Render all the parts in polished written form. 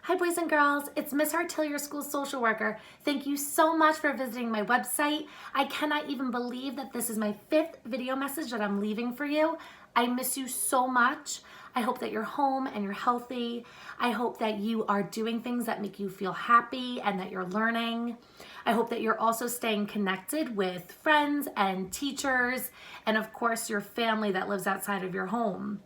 Hi boys and girls, it's Miss Hartill, your school social worker. Thank you so much for visiting my website. I cannot even believe that this is my 5th video message that I'm leaving for you. I miss you so much. I hope that you're home and you're healthy. I hope that you are doing things that make you feel happy and that you're learning. I hope that you're also staying connected with friends and teachers and of course your family that lives outside of your home.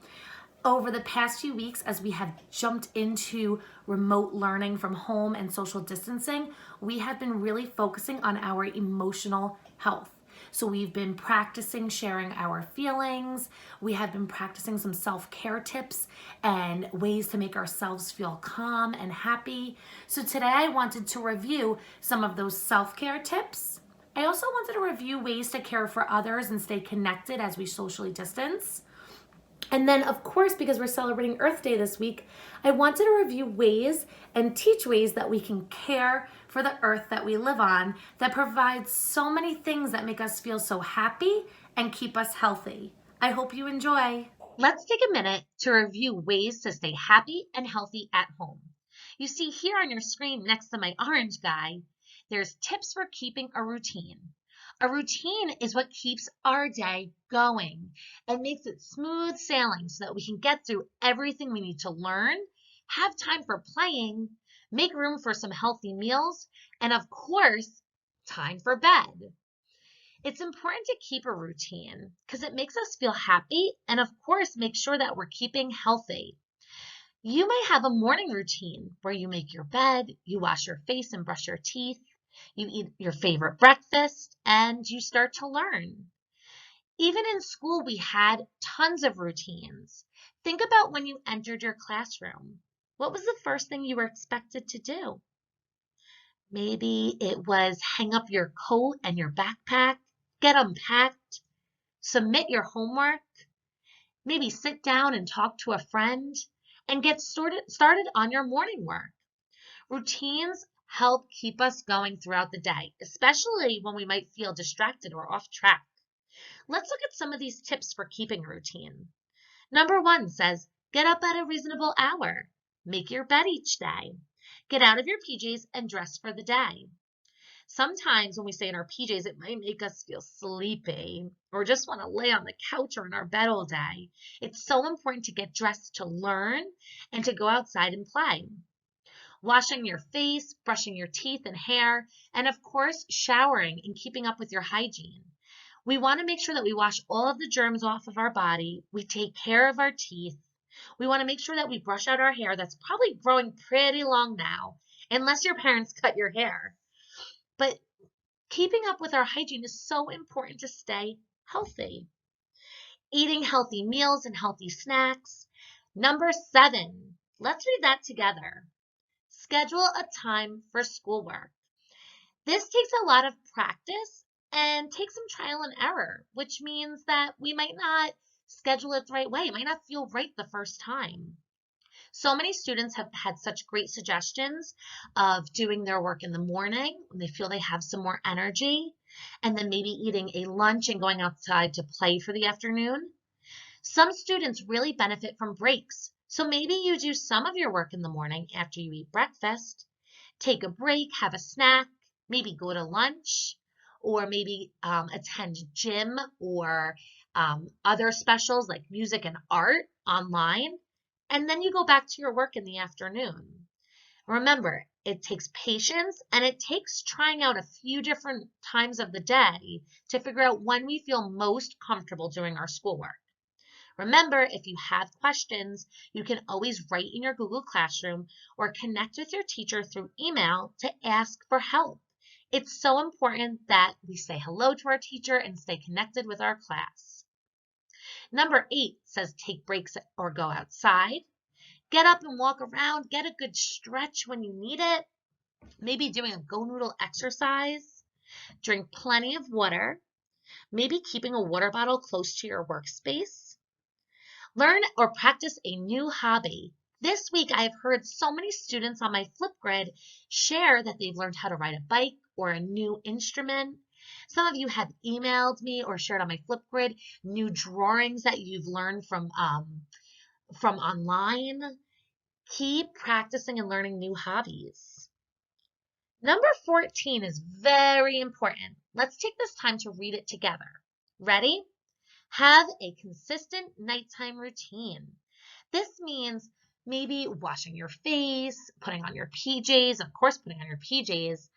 Over the past few weeks, as we have jumped into remote learning from home and social distancing, we have been really focusing on our emotional health. So we've been practicing sharing our feelings. We have been practicing some self-care tips and ways to make ourselves feel calm and happy. So today I wanted to review some of those self-care tips. I also wanted to review ways to care for others and stay connected as we socially distance. And then, of course, because we're celebrating Earth Day this week, I wanted to review ways and teach ways that we can care for the earth that we live on that provides so many things that make us feel so happy and keep us healthy. I hope you enjoy. Let's take a minute to review ways to stay happy and healthy at home. You see here on your screen next to my orange guy, there's tips for keeping a routine. A routine is what keeps our day going and makes it smooth sailing so that we can get through everything we need to learn, have time for playing, make room for some healthy meals, and of course, time for bed. It's important to keep a routine because it makes us feel happy and, of course, make sure that we're keeping healthy. You may have a morning routine where you make your bed, you wash your face and brush your teeth, you eat your favorite breakfast, and you start to learn. Even in school, we had tons of routines. Think about when you entered your classroom. What was the first thing you were expected to do? Maybe it was hang up your coat and your backpack, get unpacked, submit your homework, maybe sit down and talk to a friend, and get started on your morning work. Routines help keep us going throughout the day, especially when we might feel distracted or off track. Let's look at some of these tips for keeping a routine. Number 1 says, get up at a reasonable hour. Make your bed each day. Get out of your PJs and dress for the day. Sometimes when we stay in our PJs, it might make us feel sleepy or just want to lay on the couch or in our bed all day. It's so important to get dressed to learn and to go outside and play. Washing your face, brushing your teeth and hair, and of course, showering and keeping up with your hygiene. We want to make sure that we wash all of the germs off of our body. We take care of our teeth. We want to make sure that we brush out our hair that's probably growing pretty long now, unless your parents cut your hair. But keeping up with our hygiene is so important to stay healthy. Eating healthy meals and healthy snacks. Number 7, let's read that together. Schedule a time for schoolwork. This takes a lot of practice and takes some trial and error, which means that we might not schedule it the right way. It might not feel right the first time. So many students have had such great suggestions of doing their work in the morning when they feel they have some more energy, and then maybe eating a lunch and going outside to play for the afternoon. Some students really benefit from breaks. So maybe you do some of your work in the morning after you eat breakfast, take a break, have a snack, maybe go to lunch, or maybe attend gym or other specials like music and art online, and then you go back to your work in the afternoon. Remember, it takes patience and it takes trying out a few different times of the day to figure out when we feel most comfortable doing our schoolwork. Remember, if you have questions, you can always write in your Google Classroom or connect with your teacher through email to ask for help. It's so important that we say hello to our teacher and stay connected with our class. Number 8 says take breaks or go outside. Get up and walk around. Get a good stretch when you need it. Maybe doing a go noodle exercise. Drink plenty of water. Maybe keeping a water bottle close to your workspace. Learn or practice a new hobby. This week, I have heard so many students on my Flipgrid share that they've learned how to ride a bike or a new instrument. Some of you have emailed me or shared on my Flipgrid new drawings that you've learned from online. Keep practicing and learning new hobbies. Number 14 is very important. Let's take this time to read it together. Ready? Have a consistent nighttime routine. This means maybe washing your face, putting on your PJs, of course, putting on your PJs,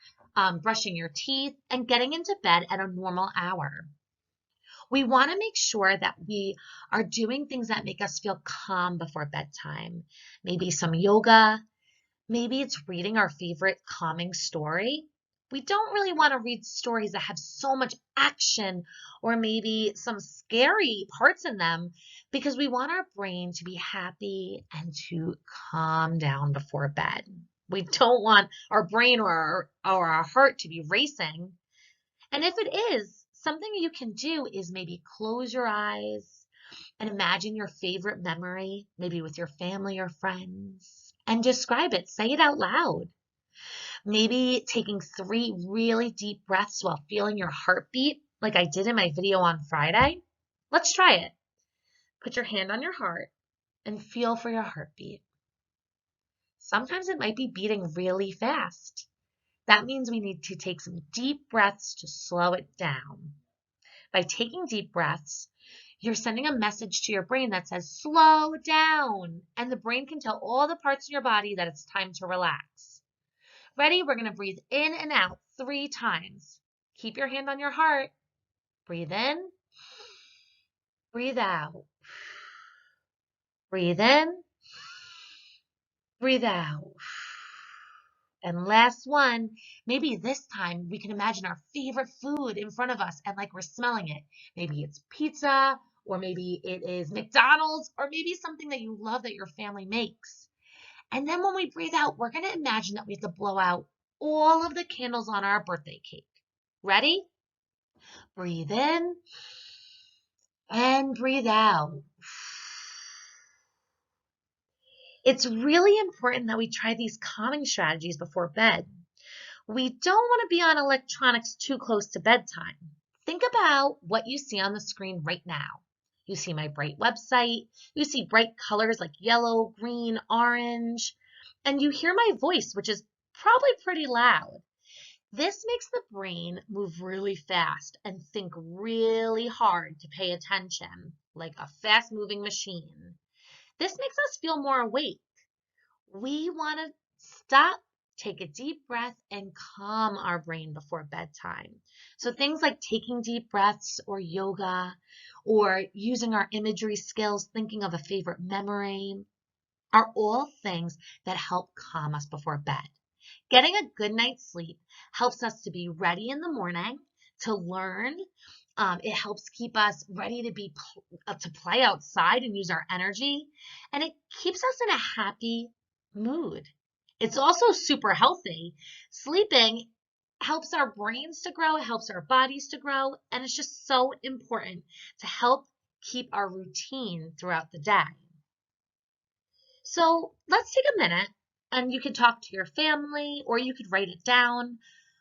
brushing your teeth, and getting into bed at a normal hour. We want to make sure that we are doing things that make us feel calm before bedtime. Maybe some yoga, maybe it's reading our favorite calming story. We don't really want to read stories that have so much action or maybe some scary parts in them because we want our brain to be happy and to calm down before bed. We don't want our brain or our heart to be racing. And if it is, something you can do is maybe close your eyes and imagine your favorite memory, maybe with your family or friends, and describe it. Say it out loud. Maybe taking 3 really deep breaths while feeling your heartbeat, like I did in my video on Friday. Let's try it. Put your hand on your heart and feel for your heartbeat. Sometimes it might be beating really fast. That means we need to take some deep breaths to slow it down. By taking deep breaths, you're sending a message to your brain that says, slow down. And the brain can tell all the parts of your body that it's time to relax. Ready? We're going to breathe in and out 3 times. Keep your hand on your heart. Breathe in. Breathe out. Breathe in. Breathe out. And last one, maybe this time we can imagine our favorite food in front of us and like we're smelling it. Maybe it's pizza, or maybe it is McDonald's, or maybe something that you love that your family makes. And then when we breathe out, we're going to imagine that we have to blow out all of the candles on our birthday cake. Ready? Breathe in and breathe out. It's really important that we try these calming strategies before bed. We don't want to be on electronics too close to bedtime. Think about what you see on the screen right now. You see my bright website, you see bright colors like yellow, green, orange, and you hear my voice, which is probably pretty loud. This makes the brain move really fast and think really hard to pay attention, like a fast-moving machine. This makes us feel more awake. We want to stop, take a deep breath, and calm our brain before bedtime. So things like taking deep breaths or yoga or using our imagery skills, thinking of a favorite memory, are all things that help calm us before bed. Getting a good night's sleep helps us to be ready in the morning to learn. It helps keep us ready to play outside and use our energy, and it keeps us in a happy mood. It's also super healthy. Sleeping helps our brains to grow, it helps our bodies to grow, and it's just so important to help keep our routine throughout the day. So let's take a minute and you can talk to your family or you could write it down.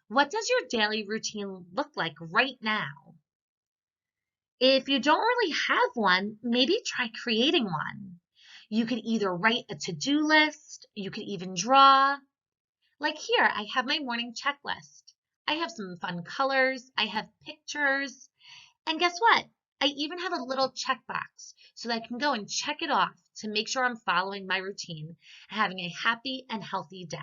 What does your daily routine look like right now? If you don't really have one, maybe try creating one. You could either write a to-do list, you could even draw. Like here, I have my morning checklist. I have some fun colors, I have pictures, and guess what? I even have a little checkbox so that I can go and check it off to make sure I'm following my routine and having a happy and healthy day.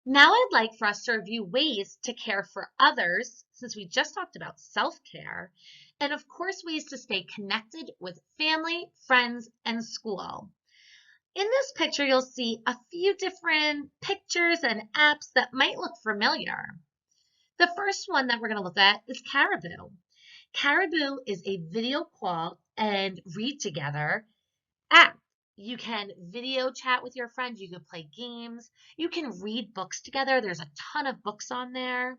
Now I'd like for us to review ways to care for others, since we just talked about self-care, and of course ways to stay connected with family, friends, and school. In this picture, you'll see a few different pictures and apps that might look familiar. The first one that we're going to look at is Caribou. Caribou is a video call and read together app. You can video chat with your friends. You can play games. You can read books together. There's a ton of books on there.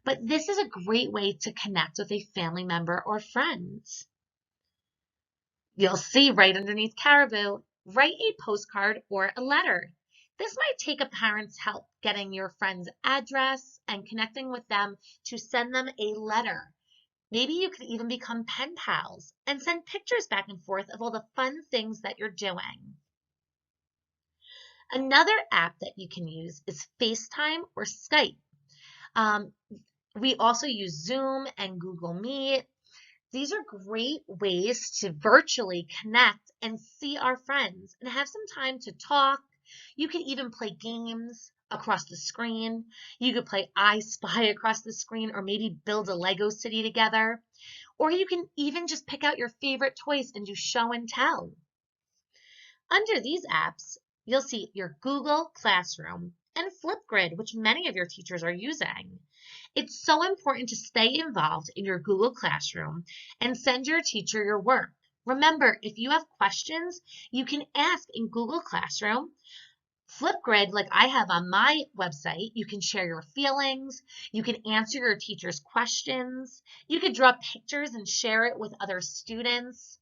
But this is a great way to connect with a family member or friends. You'll see right underneath Caribou, write a postcard or a letter. This might take a parent's help getting your friend's address and connecting with them to send them a letter. Maybe you could even become pen pals and send pictures back and forth of all the fun things that you're doing. Another app that you can use is FaceTime or Skype. Um, we also use Zoom and Google Meet. These are great ways to virtually connect and see our friends and have some time to talk. You can even play games across the screen. You could play I Spy across the screen, or maybe build a Lego city together. Or you can even just pick out your favorite toys and do show and tell. Under these apps, you'll see your Google Classroom and Flipgrid, which many of your teachers are using. It's so important to stay involved in your Google Classroom and send your teacher your work. Remember, if you have questions, you can ask in Google Classroom. Flipgrid, like I have on my website, you can share your feelings, you can answer your teacher's questions, you could draw pictures and share it with other students.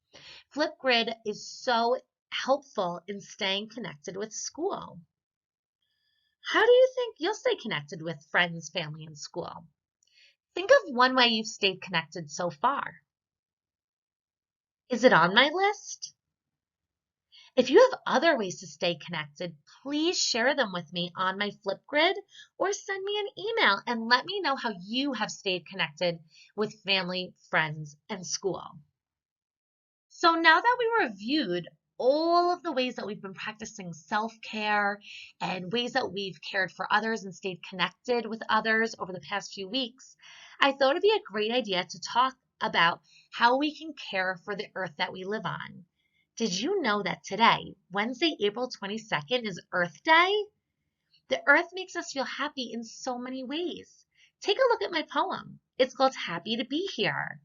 Flipgrid is so helpful in staying connected with school. How do you think you'll stay connected with friends, family, and school? Think of one way you've stayed connected so far. Is it on my list? If you have other ways to stay connected, please share them with me on my Flipgrid or send me an email and let me know how you have stayed connected with family, friends, and school. So now that we reviewed all of the ways that we've been practicing self-care and ways that we've cared for others and stayed connected with others over the past few weeks, I thought it'd be a great idea to talk about how we can care for the earth that we live on. Did you know that today, Wednesday, April 22nd, is Earth Day? The earth makes us feel happy in so many ways. Take a look at my poem. It's called Happy to Be Here.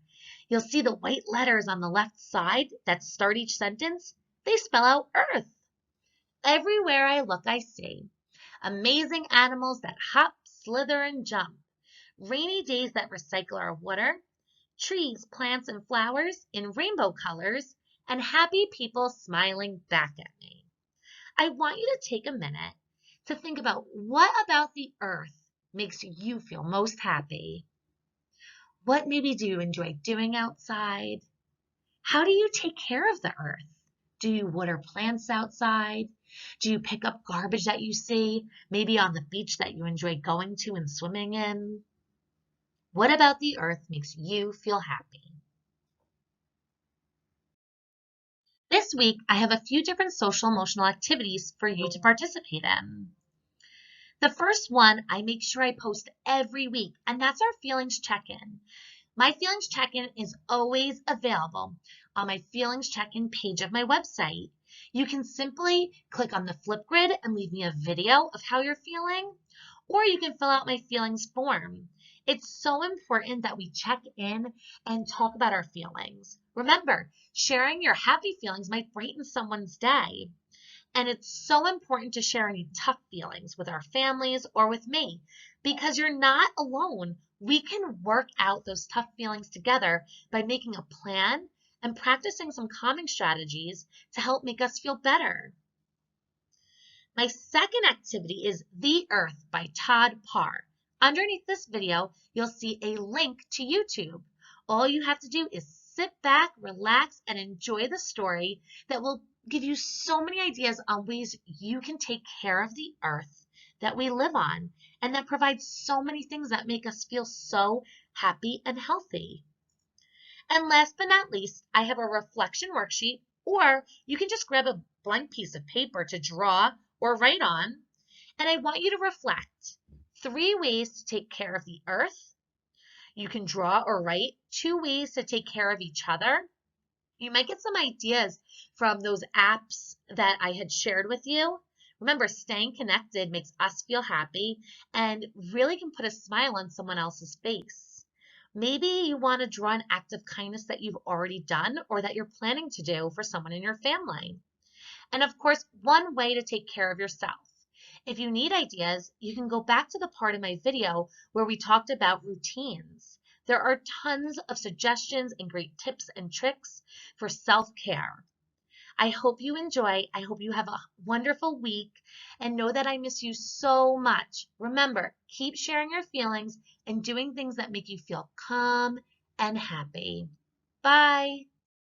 You'll see the white letters on the left side that start each sentence. They spell out Earth. Everywhere I look, I see amazing animals that hop, slither, and jump, rainy days that recycle our water, trees, plants, and flowers in rainbow colors, and happy people smiling back at me. I want you to take a minute to think about what about the earth makes you feel most happy. What maybe do you enjoy doing outside? How do you take care of the earth? Do you water plants outside? Do you pick up garbage that you see, maybe on the beach that you enjoy going to and swimming in? What about the earth makes you feel happy? This week, I have a few different social emotional activities for you to participate in. The first one, I make sure I post every week, and that's our feelings check-in. My feelings check-in is always available on my feelings check-in page of my website. You can simply click on the Flipgrid and leave me a video of how you're feeling, or you can fill out my feelings form. It's so important that we check in and talk about our feelings. Remember, sharing your happy feelings might brighten someone's day. And it's so important to share any tough feelings with our families or with me because you're not alone. We can work out those tough feelings together by making a plan and practicing some calming strategies to help make us feel better. My second activity is The Earth by Todd Parr. Underneath this video, you'll see a link to YouTube. All you have to do is sit back, relax, and enjoy the story that will give you so many ideas on ways you can take care of the earth that we live on and that provides so many things that make us feel so happy and healthy. And last but not least, I have a reflection worksheet, or you can just grab a blank piece of paper to draw or write on. And I want you to reflect 3 ways to take care of the earth. You can draw or write 2 ways to take care of each other. You might get some ideas from those apps that I had shared with you. Remember, staying connected makes us feel happy and really can put a smile on someone else's face. Maybe you want to draw an act of kindness that you've already done or that you're planning to do for someone in your family. And of course, one way to take care of yourself. If you need ideas, you can go back to the part of my video where we talked about routines. There are tons of suggestions and great tips and tricks for self-care. I hope you enjoy. I hope you have a wonderful week and know that I miss you so much. Remember, keep sharing your feelings and doing things that make you feel calm and happy. Bye.